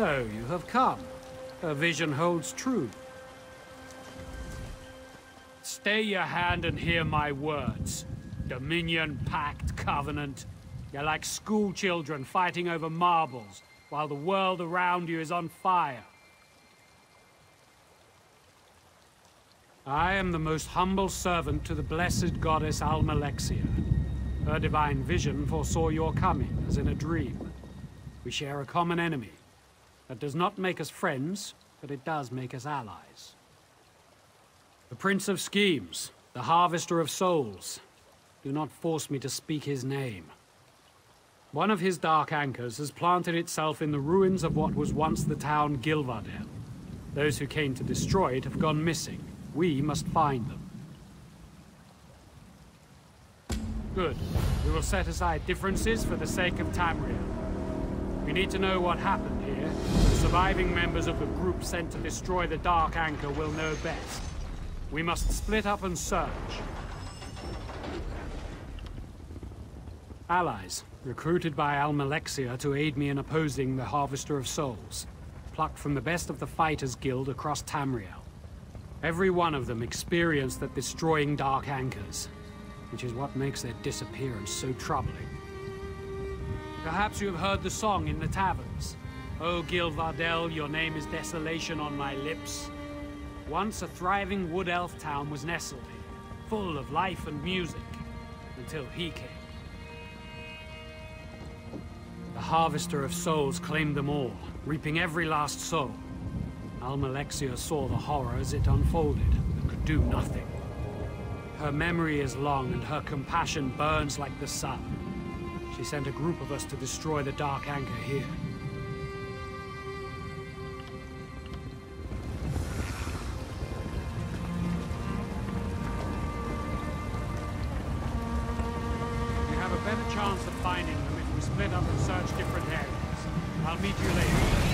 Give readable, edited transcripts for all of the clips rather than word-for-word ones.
So, you have come. Her vision holds true. Stay your hand and hear my words. Dominion, Pact, Covenant. You're like school children fighting over marbles, while the world around you is on fire. I am the most humble servant to the blessed goddess Elweyr. Her divine vision foresaw your coming, as in a dream. We share a common enemy. That does not make us friends, but it does make us allies. The Prince of Schemes, the Harvester of Souls. Do not force me to speak his name. One of his dark anchors has planted itself in the ruins of what was once the town Gilvardel. Those who came to destroy it have gone missing. We must find them. Good. We will set aside differences for the sake of Tamriel. We need to know what happened here. The surviving members of the group sent to destroy the Dark Anchor will know best. We must split up and search. Allies, recruited by Elweyr to aid me in opposing the Harvester of Souls, plucked from the best of the Fighters Guild across Tamriel. Every one of them experienced at destroying Dark Anchors, which is what makes their disappearance so troubling. Perhaps you have heard the song in the taverns. O Gilvardel, your name is desolation on my lips. Once a thriving wood elf town was nestled here, full of life and music, until he came. The Harvester of Souls claimed them all, reaping every last soul. Elweyr saw the horror as it unfolded, but could do nothing. Her memory is long, and her compassion burns like the sun. She sent a group of us to destroy the Dark Anchor here. We have a better chance of finding them if we split up and search different areas. I'll meet you later.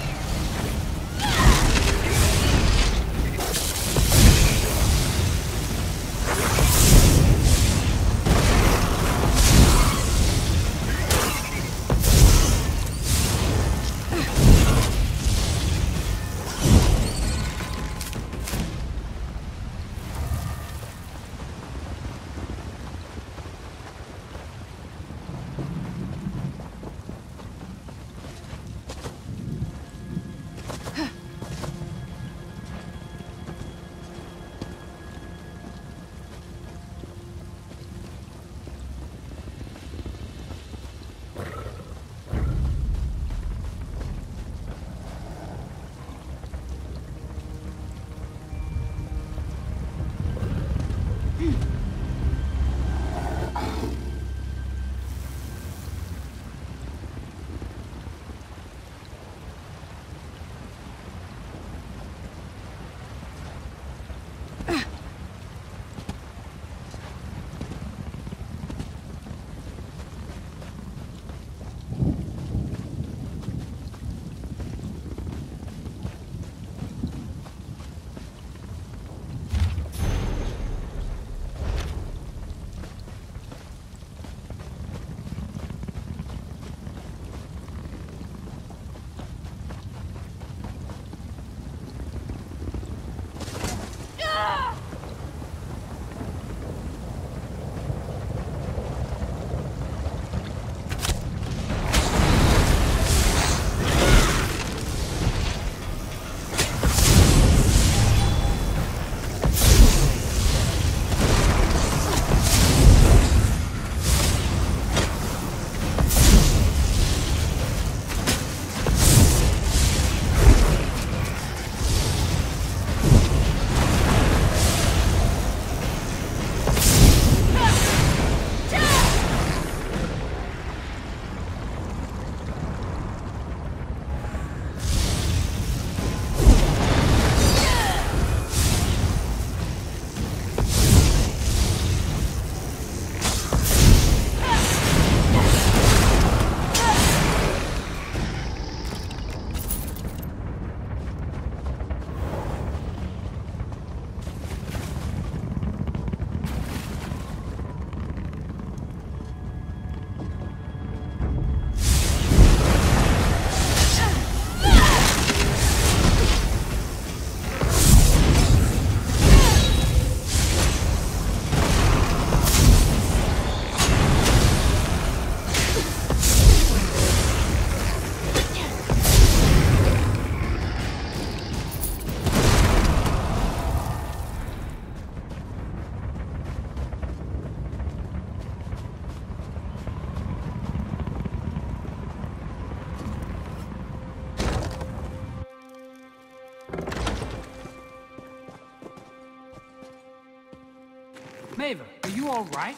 Maeva, are you all right?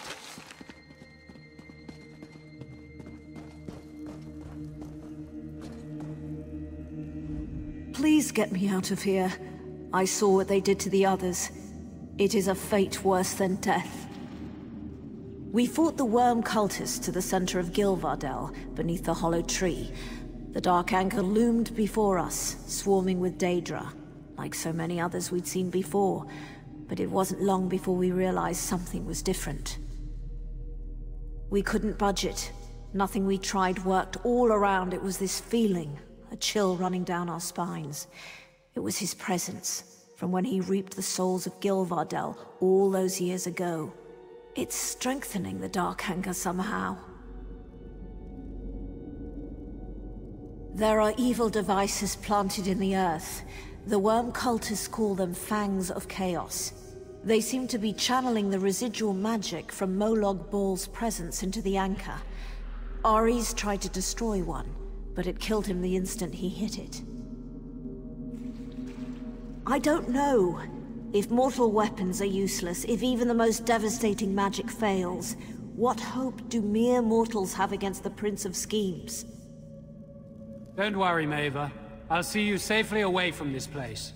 Please get me out of here. I saw what they did to the others. It is a fate worse than death. We fought the worm cultists to the center of Gilvardel, beneath the hollow tree. The Dark Anchor loomed before us, swarming with Daedra, like so many others we'd seen before. But it wasn't long before we realized something was different. We couldn't budge it. Nothing we tried worked. All around it was this feeling, a chill running down our spines. It was his presence, from when he reaped the souls of Gilvardel all those years ago. It's strengthening the Dark Anchor somehow. There are evil devices planted in the earth. The worm cultists call them Fangs of Chaos. They seem to be channeling the residual magic from Molag Bal's presence into the Anchor. Ares tried to destroy one, but it killed him the instant he hit it. I don't know. If mortal weapons are useless, if even the most devastating magic fails, what hope do mere mortals have against the Prince of Schemes? Don't worry, Maeva. I'll see you safely away from this place.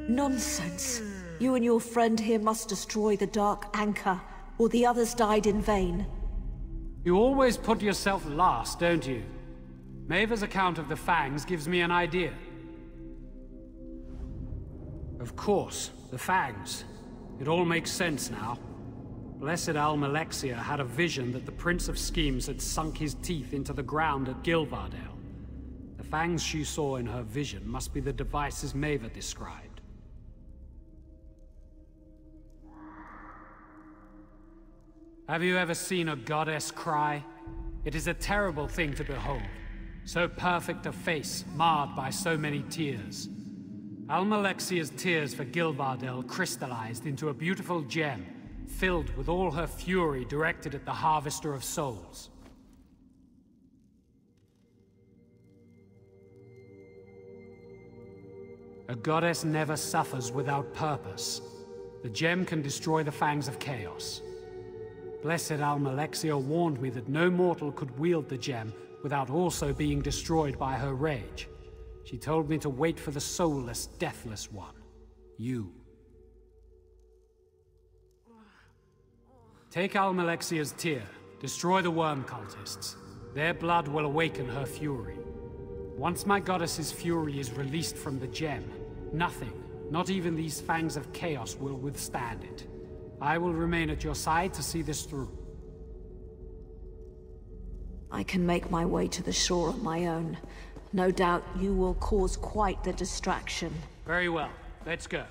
Nonsense. You and your friend here must destroy the Dark Anchor, or the others died in vain. You always put yourself last, don't you? Maeva's account of the Fangs gives me an idea. Of course, the Fangs. It all makes sense now. Blessed Almalexia had a vision that the Prince of Schemes had sunk his teeth into the ground at Gilvardel. The Fangs she saw in her vision must be the devices Maeva described. Have you ever seen a goddess cry? It is a terrible thing to behold. So perfect a face, marred by so many tears. Almalexia's tears for Gilvardel crystallized into a beautiful gem, filled with all her fury directed at the Harvester of Souls. A goddess never suffers without purpose. The gem can destroy the Fangs of Chaos. Blessed Almalexia warned me that no mortal could wield the gem without also being destroyed by her rage. She told me to wait for the soulless, deathless one. You. Take Almalexia's tear. Destroy the worm cultists. Their blood will awaken her fury. Once my goddess's fury is released from the gem, nothing, not even these Fangs of Chaos, will withstand it. I will remain at your side to see this through. I can make my way to the shore on my own. No doubt you will cause quite the distraction. Very well. Let's go.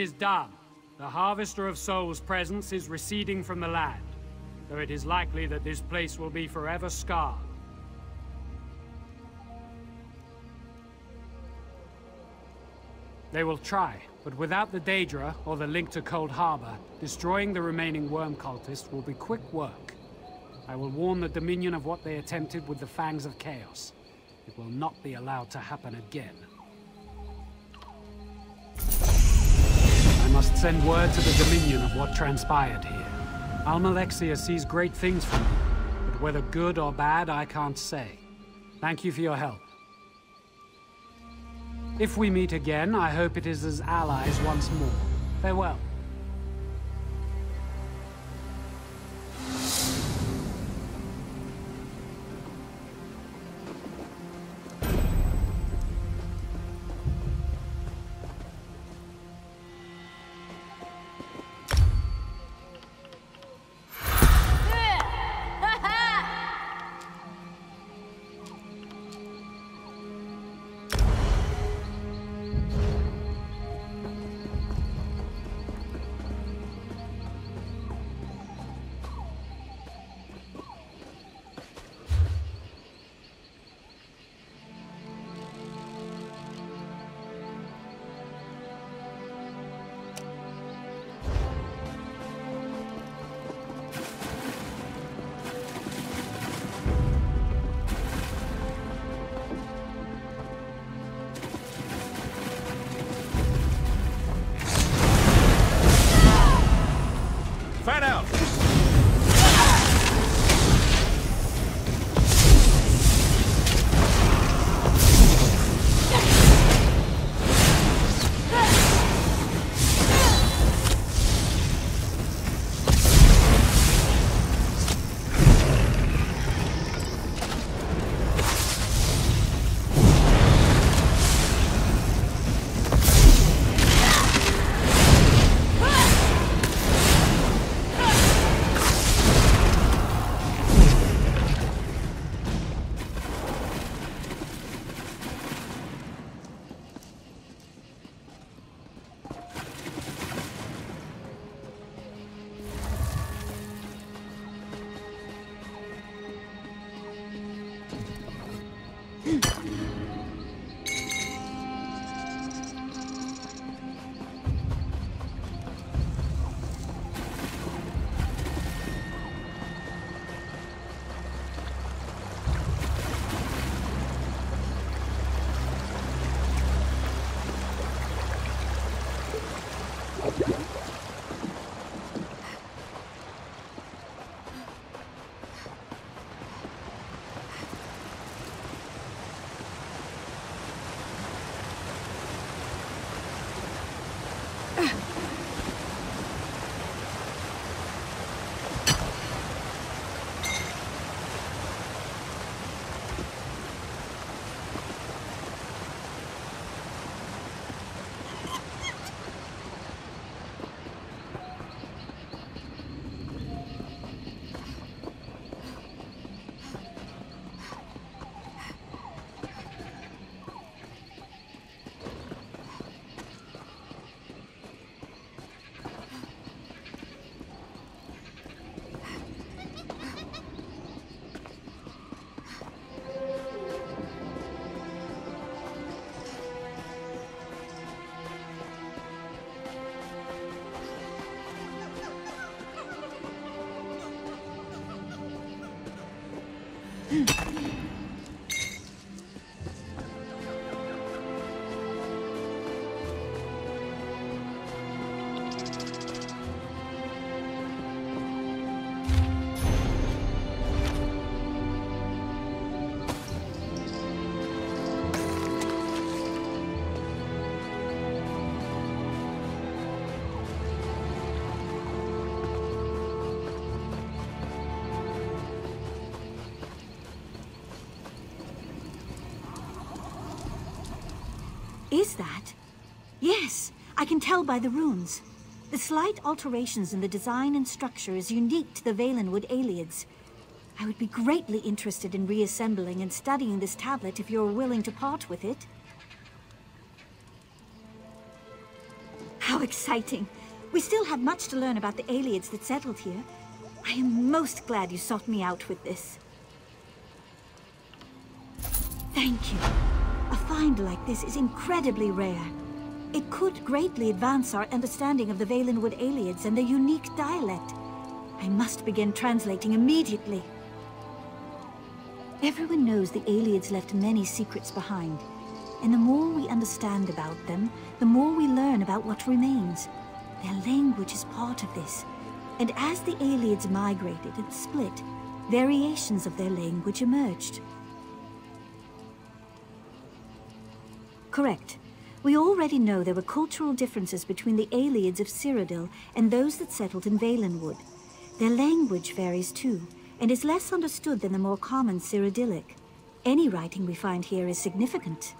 is done. The Harvester of Souls' presence is receding from the land, though it is likely that this place will be forever scarred. They will try, but without the Daedra, or the link to Cold Harbor, destroying the remaining worm cultists will be quick work. I will warn the Dominion of what they attempted with the Fangs of Chaos. It will not be allowed to happen again. I must send word to the Dominion of what transpired here. Almalexia sees great things from me, but whether good or bad, I can't say. Thank you for your help. If we meet again, I hope it is as allies once more. Farewell. Fan out! Is that? Yes, I can tell by the runes. The slight alterations in the design and structure is unique to the Valenwood Aliads. I would be greatly interested in reassembling and studying this tablet if you're willing to part with it. How How exciting! We still have much to learn about the aliens that settled here. I am most glad you sought me out with this. Thank you. A find like this is incredibly rare. It could greatly advance our understanding of the Valenwood aliens and their unique dialect. I must begin translating immediately. Everyone knows the aliens left many secrets behind. And the more we understand about them, the more we learn about what remains. Their language is part of this. And as the aliens migrated and split, variations of their language emerged. Correct. We already know there were cultural differences between the aliens of Cyrodiil and those that settled in Valenwood. Their language varies too, and is less understood than the more common Cyrodiilic. Any writing we find here is significant.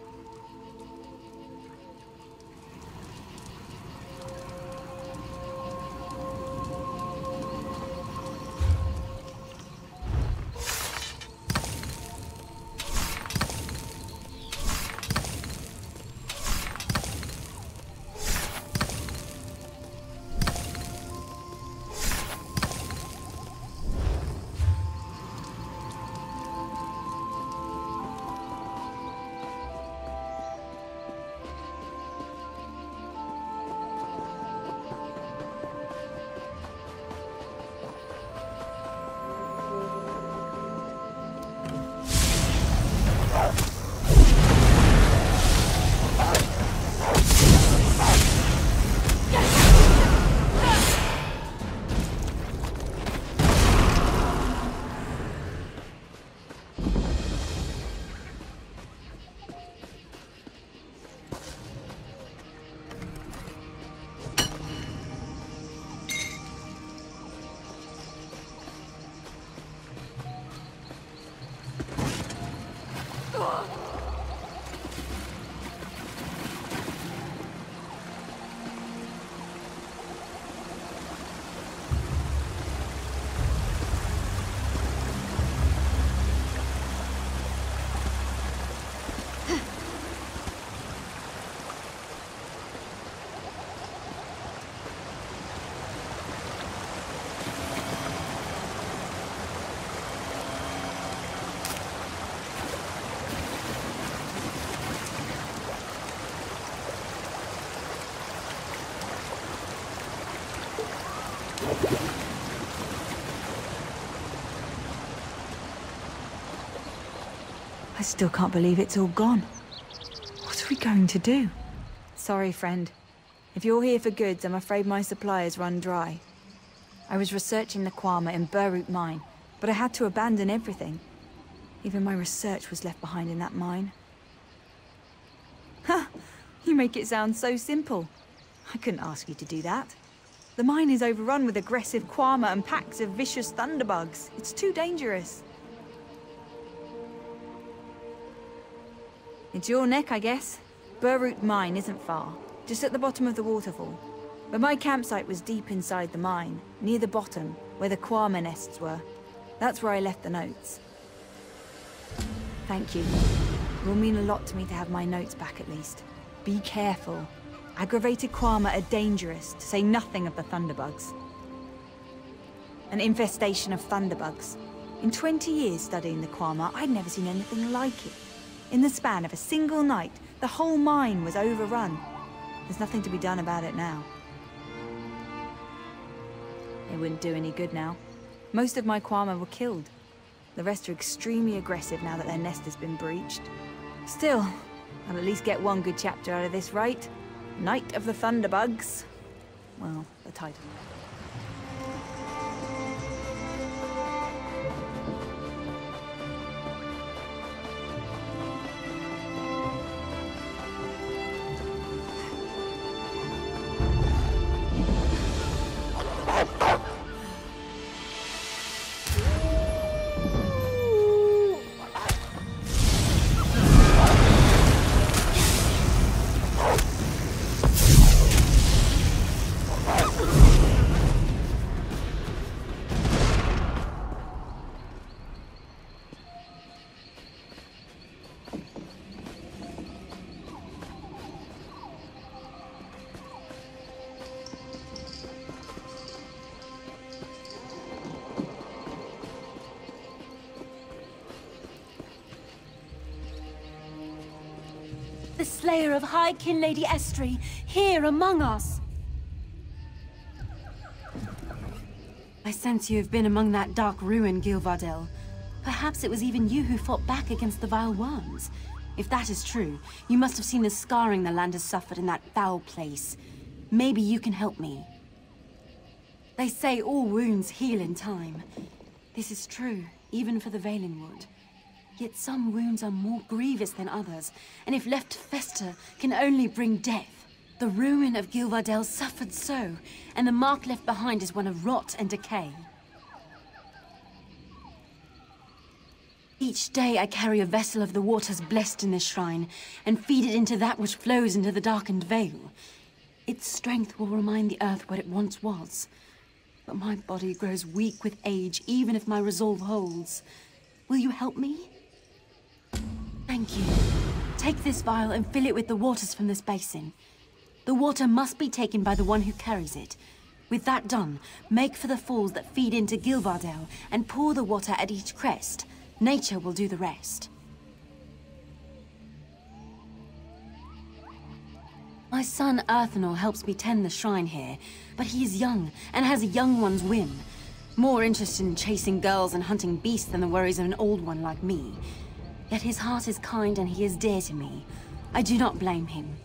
I still can't believe it's all gone. What are we going to do? Sorry, friend. If you're here for goods, I'm afraid my supply has run dry. I was researching the Kwama in Burroot Mine, but I had to abandon everything. Even my research was left behind in that mine. Ha! You make it sound so simple. I couldn't ask you to do that. The mine is overrun with aggressive Kwama and packs of vicious thunderbugs. It's too dangerous. It's your neck, I guess. Burroot Mine isn't far, just at the bottom of the waterfall. But my campsite was deep inside the mine, near the bottom, where the Kwama nests were. That's where I left the notes. Thank you. It will mean a lot to me to have my notes back at least. Be careful. Aggravated Kwama are dangerous, to say nothing of the thunderbugs. An infestation of thunderbugs. In 20 years studying the Kwama, I'd never seen anything like it. In the span of a single night, the whole mine was overrun. There's nothing to be done about it now. It wouldn't do any good now. Most of my Kwama were killed. The rest are extremely aggressive now that their nest has been breached. Still, I'll at least get one good chapter out of this, right? Night of the Thunderbugs. Well, the title. the slayer of High Kin Lady Estri, here among us. I sense you have been among that dark ruin, Gilvardel. Perhaps it was even you who fought back against the vile worms. If that is true, you must have seen the scarring the land has suffered in that foul place. Maybe you can help me. They say all wounds heal in time. This is true, even for the Valenwood. Yet some wounds are more grievous than others, and if left to fester, can only bring death. The ruin of Gilvardel suffered so, and the mark left behind is one of rot and decay. Each day I carry a vessel of the waters blessed in this shrine, and feed it into that which flows into the darkened vale. Its strength will remind the earth what it once was. But my body grows weak with age, even if my resolve holds. Will you help me? Thank you. Take this vial and fill it with the waters from this basin. The water must be taken by the one who carries it. With that done, make for the falls that feed into Gilvardel and pour the water at each crest. Nature will do the rest. My son Earthenor helps me tend the shrine here, but he is young and has a young one's whim. More interested in chasing girls and hunting beasts than the worries of an old one like me. Yet his heart is kind and he is dear to me. I do not blame him.